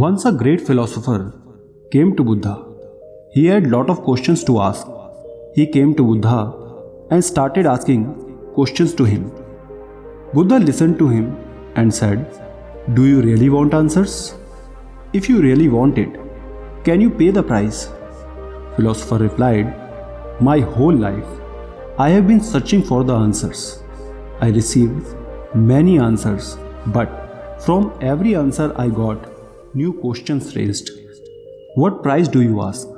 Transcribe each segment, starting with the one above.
Once a great philosopher came to Buddha. He had lot of questions to ask. He came to Buddha and started asking questions to him. Buddha listened to him and said, "Do you really want answers? If you really want it, can you pay the price?" Philosopher replied, "My whole life I have been searching for the answers. I received many answers, but from every answer I got, new questions raised. What price do you ask?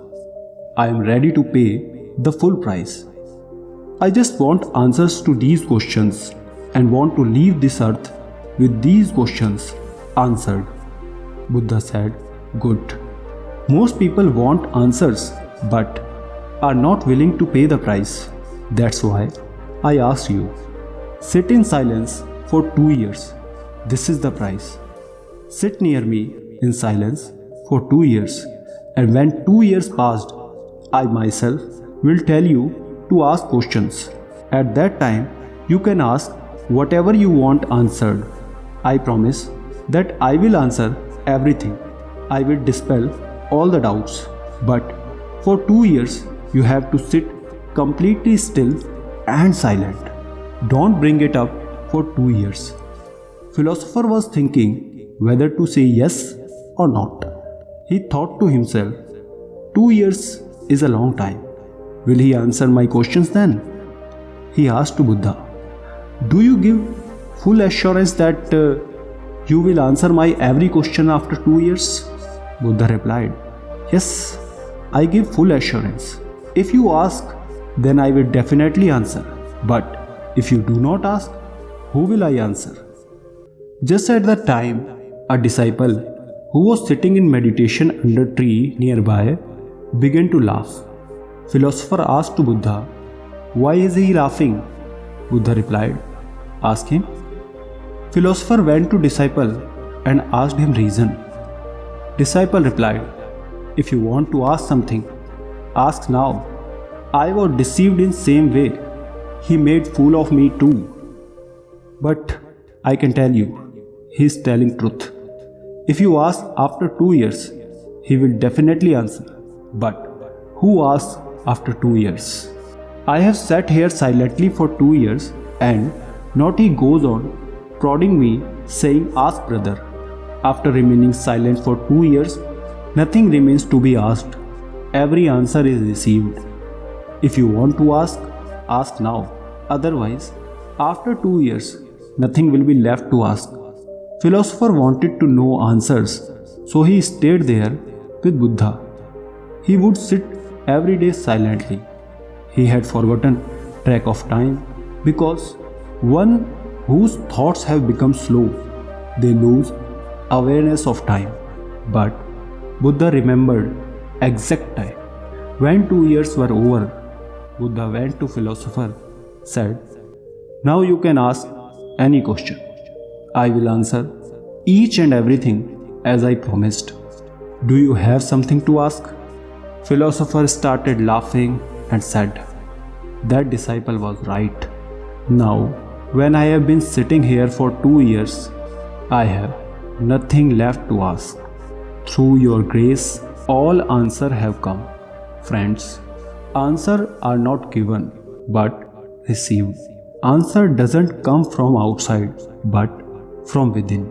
I am ready to pay the full price. I just want answers to these questions and want to leave this earth with these questions answered." Buddha said, "Good. Most people want answers but are not willing to pay the price. That's why I asked you. Sit in silence for 2 years. This is the price. Sit near me in silence for 2 years, and when 2 years passed, I myself will tell you to ask questions. At that time, you can ask whatever you want answered. I promise that I will answer everything. I will dispel all the doubts. But for 2 years, you have to sit completely still and silent. Don't bring it up for 2 years." Philosopher was thinking whether to say yes or not. He thought to himself, 2 years is a long time. Will he answer my questions then? He asked to Buddha, "Do you give full assurance that you will answer my every question after 2 years? Buddha replied, "Yes, I give full assurance. If you ask, then I will definitely answer. But if you do not ask, who will I answer?" Just at that time, a disciple who was sitting in meditation under a tree nearby began to laugh. Philosopher asked to Buddha, "Why is he laughing?" Buddha replied, "Ask him." Philosopher went to disciple and asked him reason. Disciple replied, "If you want to ask something, ask now. I was deceived in same way. He made fool of me too. But I can tell you, he is telling truth. If you ask after 2 years, he will definitely answer. But who asks after 2 years? I have sat here silently for 2 years and not he goes on prodding me saying, 'Ask brother.' After remaining silent for 2 years, nothing remains to be asked. Every answer is received. If you want to ask now. Otherwise, after 2 years, nothing will be left to ask." Philosopher wanted to know answers, so he stayed there with Buddha. He would sit every day silently. He had forgotten track of time because one whose thoughts have become slow, they lose awareness of time. But Buddha remembered exact time. When 2 years were over, Buddha went to philosopher, said, "Now you can ask any question. I will answer each and everything as I promised. Do you have something to ask?" Philosopher started laughing and said, "That disciple was right. Now, when I have been sitting here for 2 years, I have nothing left to ask. Through your grace, all answers have come." Friends, answers are not given but received. Answer doesn't come from outside but from within.